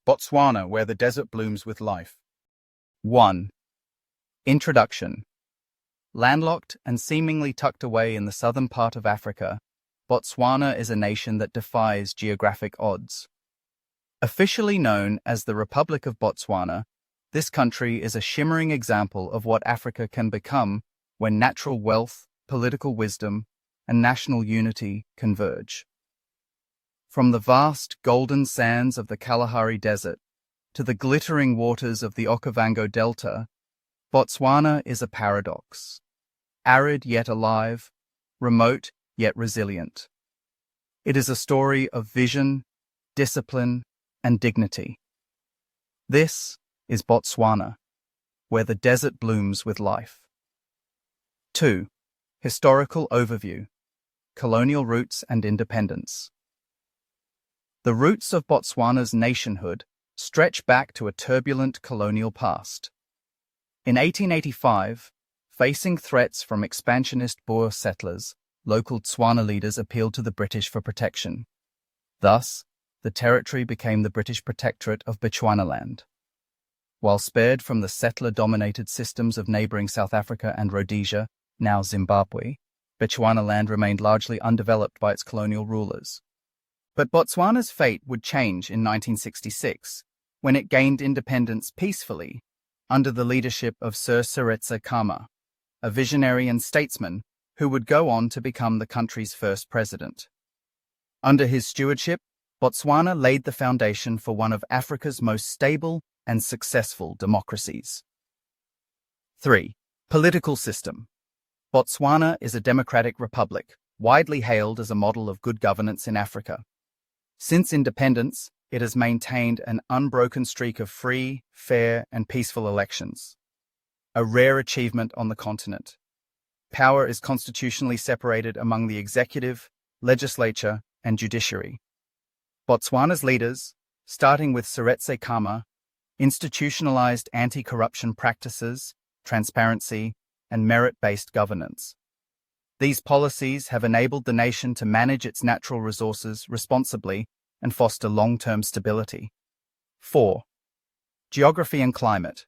Botswana, where the desert blooms with life. 1. Introduction. Landlocked and seemingly tucked away in the southern part of Africa, Botswana is a nation that defies geographic odds. Officially known as the Republic of Botswana, this country is a shimmering example of what Africa can become when natural wealth, political wisdom, and national unity converge. From the vast golden sands of the Kalahari Desert to the glittering waters of the Okavango Delta, Botswana is a paradox. Arid yet alive, remote yet resilient. It is a story of vision, discipline, and dignity. This is Botswana, where the desert blooms with life. 2. Historical overview. Colonial roots and independence. The roots of Botswana's nationhood stretch back to a turbulent colonial past. In 1885, facing threats from expansionist Boer settlers, local Tswana leaders appealed to the British for protection. Thus, the territory became the British Protectorate of Bechuanaland. While spared from the settler-dominated systems of neighbouring South Africa and Rhodesia, now Zimbabwe, Bechuanaland remained largely undeveloped by its colonial rulers. But Botswana's fate would change in 1966, when it gained independence peacefully under the leadership of Sir Seretse Khama, a visionary and statesman who would go on to become the country's first president. Under his stewardship, Botswana laid the foundation for one of Africa's most stable and successful democracies. 3. Political system. Botswana is a democratic republic, widely hailed as a model of good governance in Africa. Since independence, it has maintained an unbroken streak of free, fair, and peaceful elections, a rare achievement on the continent. Power is constitutionally separated among the executive, legislature, and judiciary. Botswana's leaders, starting with Seretse Khama, institutionalized anti-corruption practices, transparency, and merit-based governance. These policies have enabled the nation to manage its natural resources responsibly and foster long-term stability. 4. Geography and climate.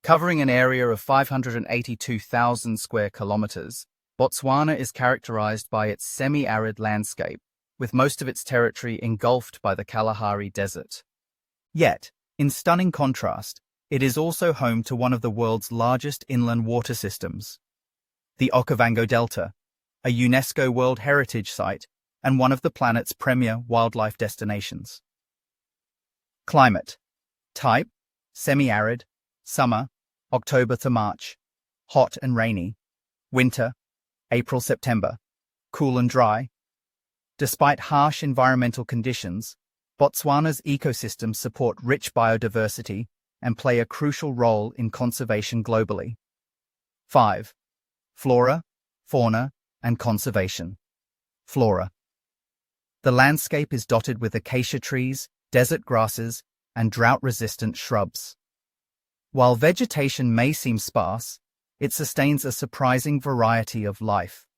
Covering an area of 582,000 square kilometers, Botswana is characterized by its semi-arid landscape, with most of its territory engulfed by the Kalahari Desert. Yet, in stunning contrast, it is also home to one of the world's largest inland water systems, the Okavango Delta, a UNESCO World Heritage Site and one of the planet's premier wildlife destinations. Climate. Type: semi-arid, summer, October to March, hot and rainy, winter, April-September, cool and dry. Despite harsh environmental conditions, Botswana's ecosystems support rich biodiversity and play a crucial role in conservation globally. 5. Flora, fauna, and conservation. Flora. The landscape is dotted with acacia trees, desert grasses, and drought-resistant shrubs. While vegetation may seem sparse, it sustains a surprising variety of life.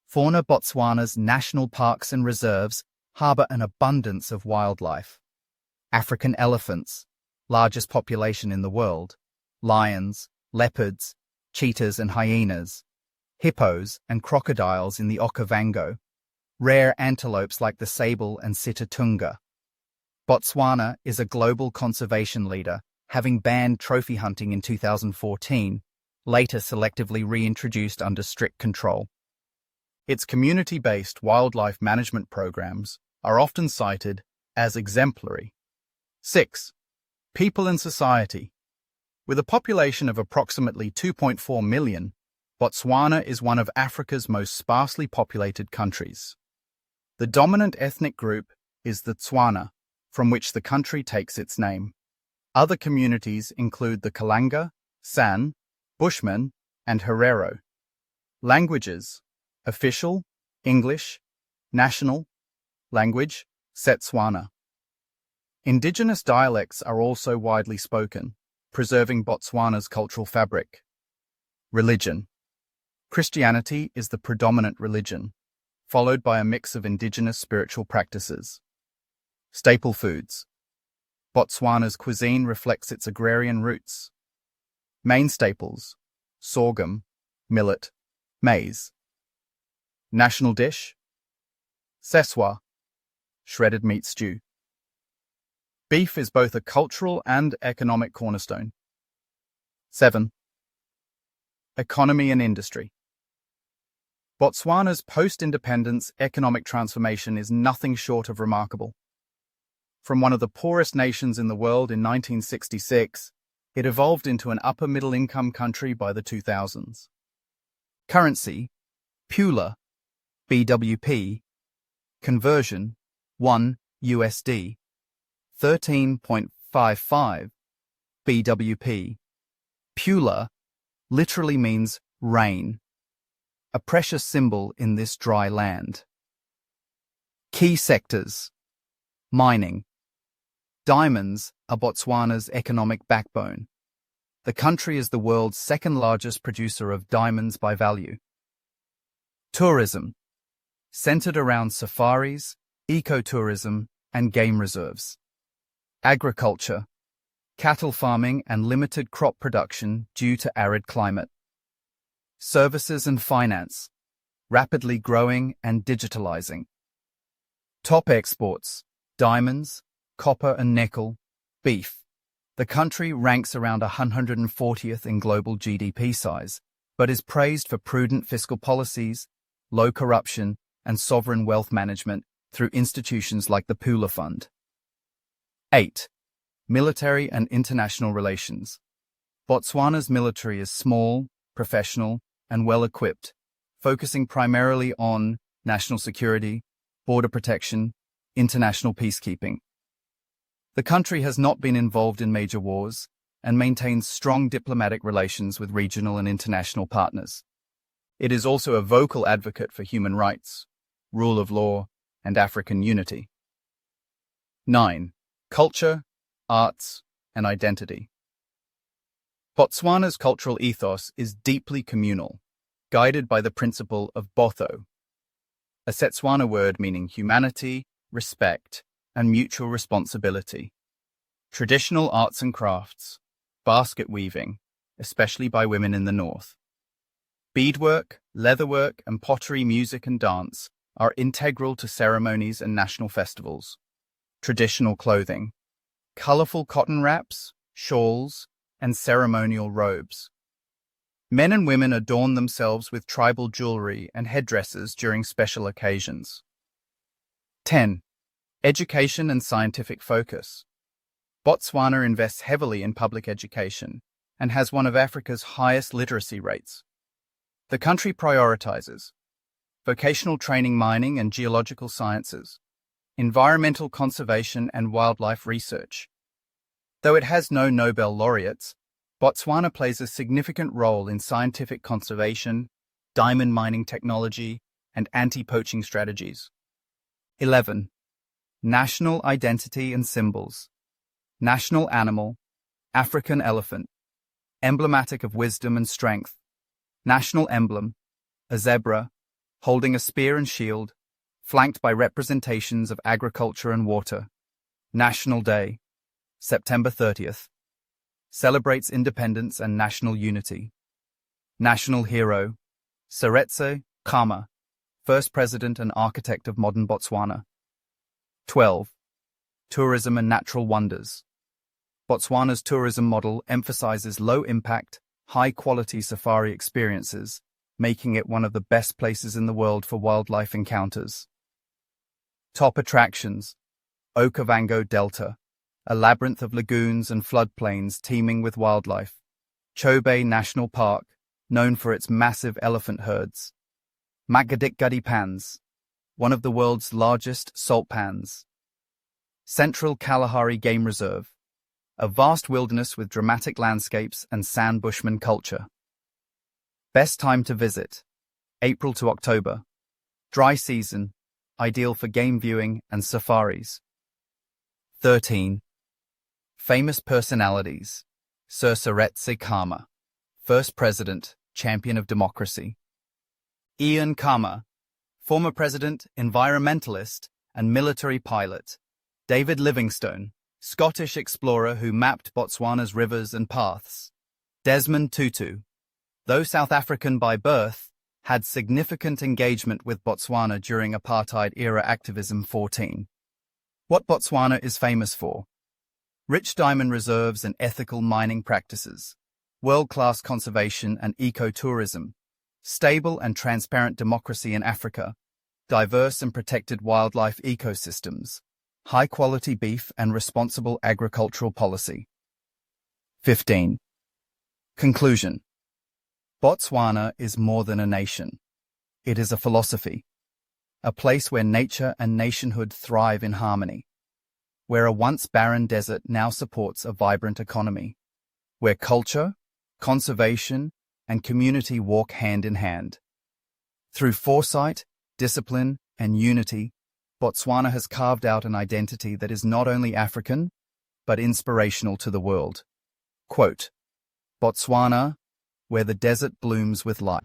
Fauna. Botswana's national parks and reserves harbor an abundance of wildlife. African elephants, largest population in the world, lions, leopards, cheetahs and hyenas, hippos and crocodiles in the Okavango, rare antelopes like the sable and sitatunga. Botswana is a global conservation leader, having banned trophy hunting in 2014, later selectively reintroduced under strict control. Its community-based wildlife management programs are often cited as exemplary. 6. People and society. With a population of approximately 2.4 million, Botswana is one of Africa's most sparsely populated countries. The dominant ethnic group is the Tswana, from which the country takes its name. Other communities include the Kalanga, San, Bushmen, and Herero. Languages: official, English; national language, Setswana. Indigenous dialects are also widely spoken, preserving Botswana's cultural fabric. Religion. Christianity is the predominant religion. followed by a mix of indigenous spiritual practices. Staple foods. Botswana's cuisine reflects its agrarian roots. Main staples: sorghum, millet, maize. National dish: seswa, shredded meat stew. Beef is both a cultural and economic cornerstone. 7. Economy and industry. Botswana's post-independence economic transformation is nothing short of remarkable. From one of the poorest nations in the world in 1966, it evolved into an upper-middle-income country by the 2000s. Currency: Pula, BWP. Conversion: 1 USD, 13.55 BWP. Pula literally means rain, a precious symbol in this dry land. Key sectors: mining. Diamonds are Botswana's economic backbone. The country is the world's second-largest producer of diamonds by value. Tourism, centered around safaris, ecotourism, and game reserves. Agriculture, cattle farming and limited crop production due to arid climate. Services and finance, rapidly growing and digitalizing. Top exports: diamonds, copper and nickel, beef. The country ranks around 140th in global GDP size, but is praised for prudent fiscal policies, low corruption, and sovereign wealth management through institutions like the Pula Fund. 8. Military and international relations. Botswana's military is small, professional, and well-equipped, focusing primarily on national security, border protection, international peacekeeping. The country has not been involved in major wars and maintains strong diplomatic relations with regional and international partners. It is also a vocal advocate for human rights, rule of law, and African unity. 9. Culture, arts, and identity. Botswana's cultural ethos is deeply communal, guided by the principle of botho, a Setswana word meaning humanity, respect, and mutual responsibility. Traditional arts and crafts, basket weaving, especially by women in the north. Beadwork, leatherwork, and pottery music and dance are integral to ceremonies and national festivals. Traditional clothing, colorful cotton wraps, shawls, and ceremonial robes. Men and women adorn themselves with tribal jewelry and headdresses during special occasions. 10. Education and scientific focus. Botswana invests heavily in public education and has one of Africa's highest literacy rates. The country prioritizes vocational training, mining and geological sciences, environmental conservation and wildlife research. Though it has no Nobel laureates, Botswana plays a significant role in scientific conservation, diamond mining technology, and anti-poaching strategies. 11. National identity and symbols. National animal, African elephant, emblematic of wisdom and strength. National emblem, a zebra, holding a spear and shield, flanked by representations of agriculture and water. National Day, September 30th, celebrates independence and national unity. National hero, Seretse Khama, first president and architect of modern Botswana. 12. Tourism and natural wonders. Botswana's tourism model emphasizes low-impact, high-quality safari experiences, making it one of the best places in the world for wildlife encounters. Top attractions: Okavango Delta, a labyrinth of lagoons and floodplains teeming with wildlife. Chobe National Park, known for its massive elephant herds. Makgadikgadi Pans, one of the world's largest salt pans. Central Kalahari Game Reserve, a vast wilderness with dramatic landscapes and San Bushman culture. Best time to visit: April to October. Dry season, ideal for game viewing and safaris. 13. Famous personalities. Sir Seretse Khama, first president, champion of democracy. Ian Khama, Former president, environmentalist, and military pilot. David Livingstone, Scottish explorer who mapped Botswana's rivers and paths. Desmond Tutu, though South African by birth, had significant engagement with Botswana during apartheid-era activism. 14. What Botswana is famous for. Rich diamond reserves and ethical mining practices. World-class conservation and ecotourism. Stable and transparent democracy in Africa. Diverse and protected wildlife ecosystems. High-quality beef and responsible agricultural policy. 15. Conclusion. Botswana is more than a nation. It is a philosophy. A place where nature and nationhood thrive in harmony. Where a once barren desert now supports a vibrant economy. Where culture, conservation, and community walk hand in hand. Through foresight, discipline, and unity, Botswana has carved out an identity that is not only African, but inspirational to the world. Quote, Botswana, where the desert blooms with life.